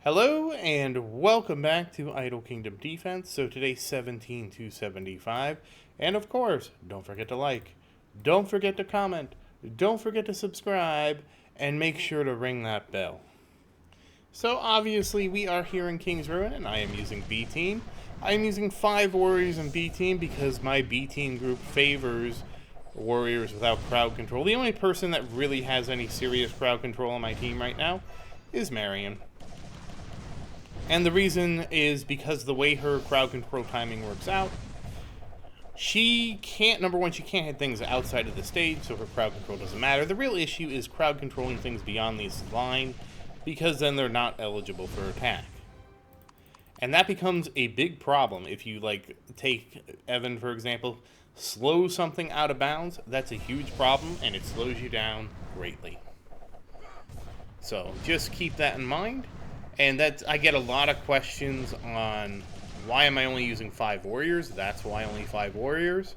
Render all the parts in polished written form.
Hello and welcome back to Idle Kingdom Defense. So today's 17-75, and of course, don't forget to like, don't forget to comment, don't forget to subscribe, and make sure to ring that bell. So obviously we are here in King's Ruin, and I am using B Team. I am using 5 warriors in B Team because my B Team group favors warriors without crowd control. The only person that really has any serious crowd control on my team right now is Marion. And the reason is because the way her crowd control timing works out, she can't, number one, she can't hit things outside of the stage, so her crowd control doesn't matter. The real issue is crowd controlling things beyond this line, because then they're not eligible for attack. And that becomes a big problem if you, take Evan, for example, slow something out of bounds. That's a huge problem, and it slows you down greatly. So just keep that in mind. And I get a lot of questions on why am I only using 5 warriors? That's why only 5 warriors.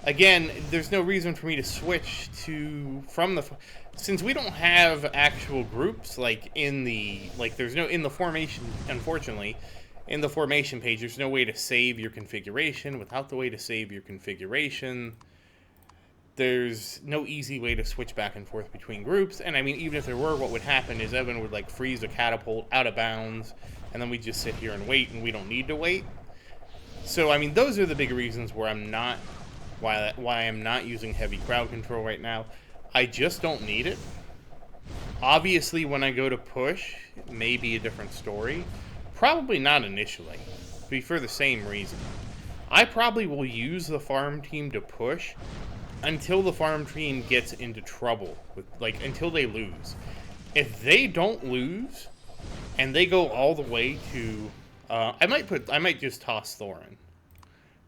Again, there's no reason for me to switch since we don't have actual groups in the formation. Unfortunately, in the formation page, there's no way to save your configuration. Without the way to save your configuration, there's no easy way to switch back and forth between groups. And I mean, even if there were, what would happen is Evan would freeze a catapult out of bounds, and then we just sit here and wait, and we don't need to wait. So I mean, those are the big reasons why I'm not using heavy crowd control right now. I just don't need it. Obviously, when I go to push, it may be a different story. Probably not initially, but for the same reason. I probably will use the farm team to push until the farm team gets into trouble, until they lose. If they don't lose, and they go all the way to, I might just toss Thor in,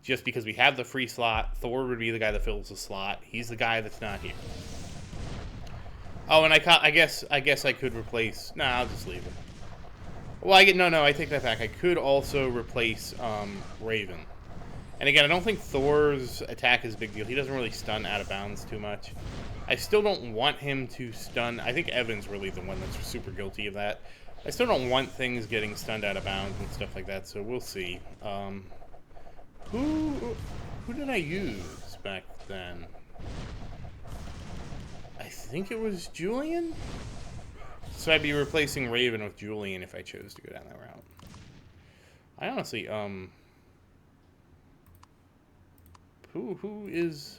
just because we have the free slot. Thor would be the guy that fills the slot. He's the guy that's not here. Oh, and I guess I could replace. Nah, I'll just leave it. Well, I take that back. I could also replace Raven. And again, I don't think Thor's attack is a big deal. He doesn't really stun out of bounds too much. I still don't want him to stun. I think Evan's really the one that's super guilty of that. I still don't want things getting stunned out of bounds and stuff like that, so we'll see. Who did I use back then? I think it was Julian? So I'd be replacing Raven with Julian if I chose to go down that route. I honestly, Who is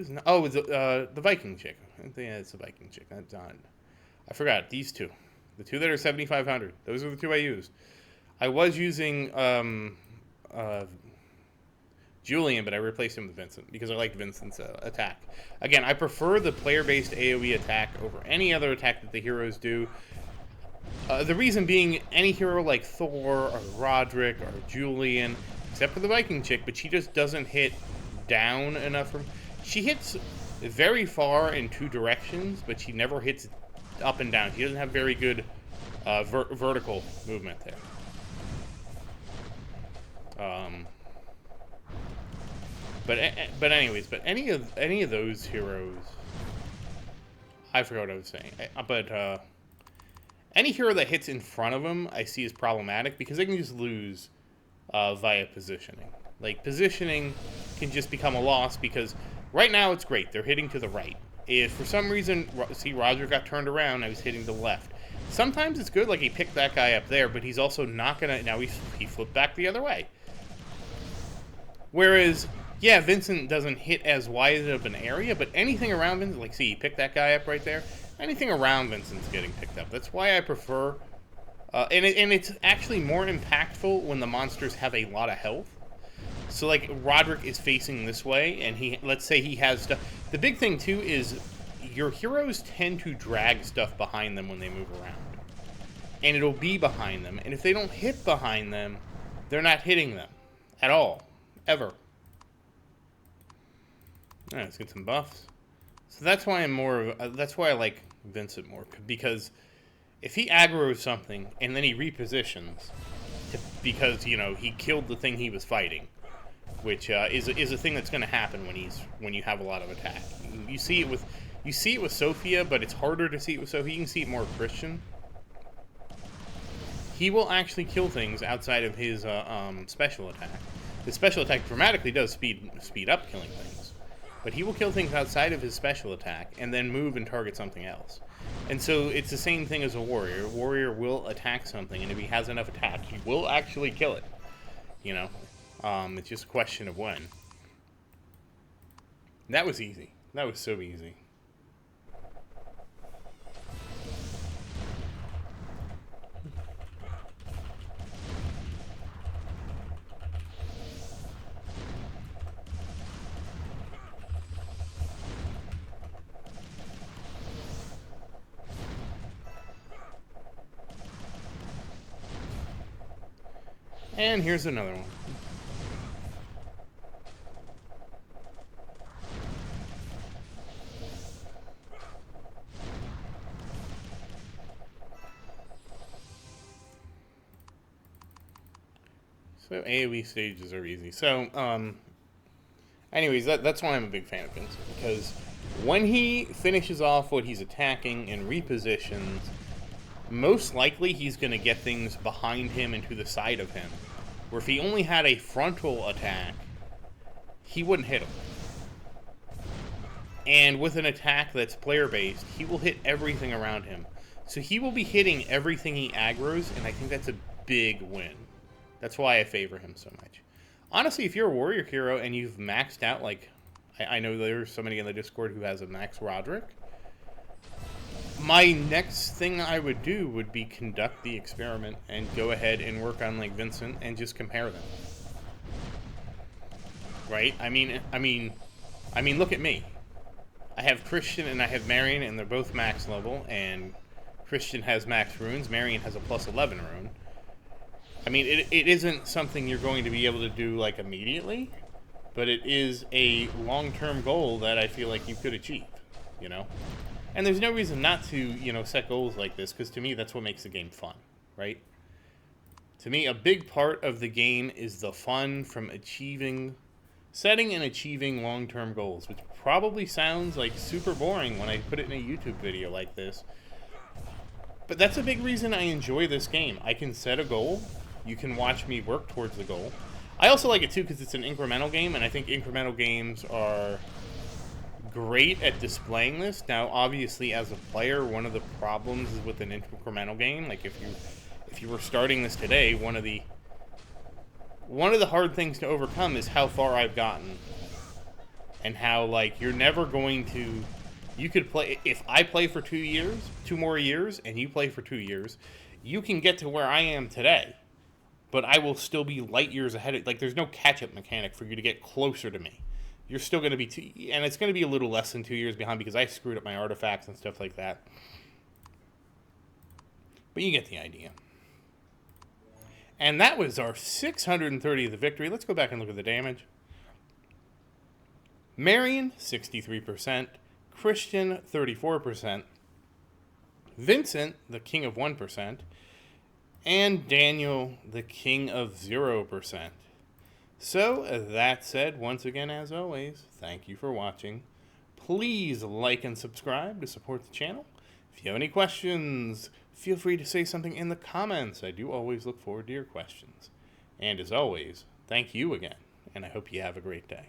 not? Oh, it's the Viking chick. I think it's the Viking chick. That's on. I forgot these two, the two that are 7,500. Those are the two I used. I was using Julian, but I replaced him with Vincent because I liked Vincent's attack. Again, I prefer the player-based AoE attack over any other attack that the heroes do. The reason being, any hero like Thor or Roderick or Julian, except for the Viking chick, but she just doesn't hit down enough. She hits very far in 2 directions, but she never hits up and down. She doesn't have very good vertical movement there. But any of those heroes, I forgot what I was saying. Any hero that hits in front of them, I see as problematic because they can just lose via positioning. Positioning can just become a loss because right now it's great. They're hitting to the right. If for some reason, see, Roger got turned around, I was hitting to the left. Sometimes it's good, he picked that guy up there, but he's also not going to, now he flipped back the other way. Whereas, yeah, Vincent doesn't hit as wide of an area, but anything around Vincent, see, he picked that guy up right there. Anything around Vincent's getting picked up. That's why I prefer, and it's actually more impactful when the monsters have a lot of health. So, Roderick is facing this way, and let's say he has stuff. The big thing, too, is your heroes tend to drag stuff behind them when they move around. And it'll be behind them. And if they don't hit behind them, they're not hitting them at all. Ever. All right, let's get some buffs. So that's why that's why I like Vincent more. Because if he aggroes something, and then he repositions, because, he killed the thing he was fighting, which is a thing that's going to happen when you have a lot of attack. You see it with Sophia, but it's harder to see it with Sophia. You can see it more with Christian. he will actually kill things outside of his special attack. His special attack dramatically does speed up killing things, but he will kill things outside of his special attack and then move and target something else. And so it's the same thing as a warrior. A warrior will attack something, and if he has enough attack, he will actually kill it. You know, it's just a question of when. That was easy. That was so easy. And here's another one. So AoE stages are easy. So, anyways, that's why I'm a big fan of Vincent, because when he finishes off what he's attacking and repositions, most likely he's going to get things behind him and to the side of him. Where if he only had a frontal attack, he wouldn't hit him. And with an attack that's player-based, he will hit everything around him. So he will be hitting everything he aggroes, and I think that's a big win. That's why I favor him so much. Honestly, if you're a warrior hero and you've maxed out, like, I know there's somebody in the Discord who has a max Roderick, my next thing I would do would be conduct the experiment and go ahead and work on, like, Vincent and just compare them. Right? I mean, look at me. I have Christian and I have Marion, and they're both max level, and Christian has max runes, Marion has a plus 11 rune. I mean, it isn't something you're going to be able to do, like, immediately, but it is a long-term goal that I feel like you could achieve, you know? And there's no reason not to, you know, set goals like this, because to me, that's what makes the game fun, right? To me, a big part of the game is the fun from setting and achieving long-term goals, which probably sounds like super boring when I put it in a YouTube video like this. But that's a big reason I enjoy this game. I can set a goal. You can watch me work towards the goal. I also like it too because it's an incremental game, and I think incremental games are great at displaying this. Now, obviously, as a player, one of the problems is with an incremental game. Like, if you were starting this today, one of the hard things to overcome is how far I've gotten, and how, like, you're never going to. You could play, if I play for 2 more years, and you play for 2 years, you can get to where I am today, but I will still be light years ahead. Like, there's no catch-up mechanic for you to get closer to me. You're still going to be, and it's going to be a little less than 2 years behind because I screwed up my artifacts and stuff like that. But you get the idea. And that was our 630th victory. Let's go back and look at the damage. Marion, 63%. Christian, 34%. Vincent, the king of 1%. And Daniel, the king of 0%. So, that said, once again, as always, thank you for watching. Please like and subscribe to support the channel. If you have any questions, feel free to say something in the comments. I do always look forward to your questions. And as always, thank you again, and I hope you have a great day.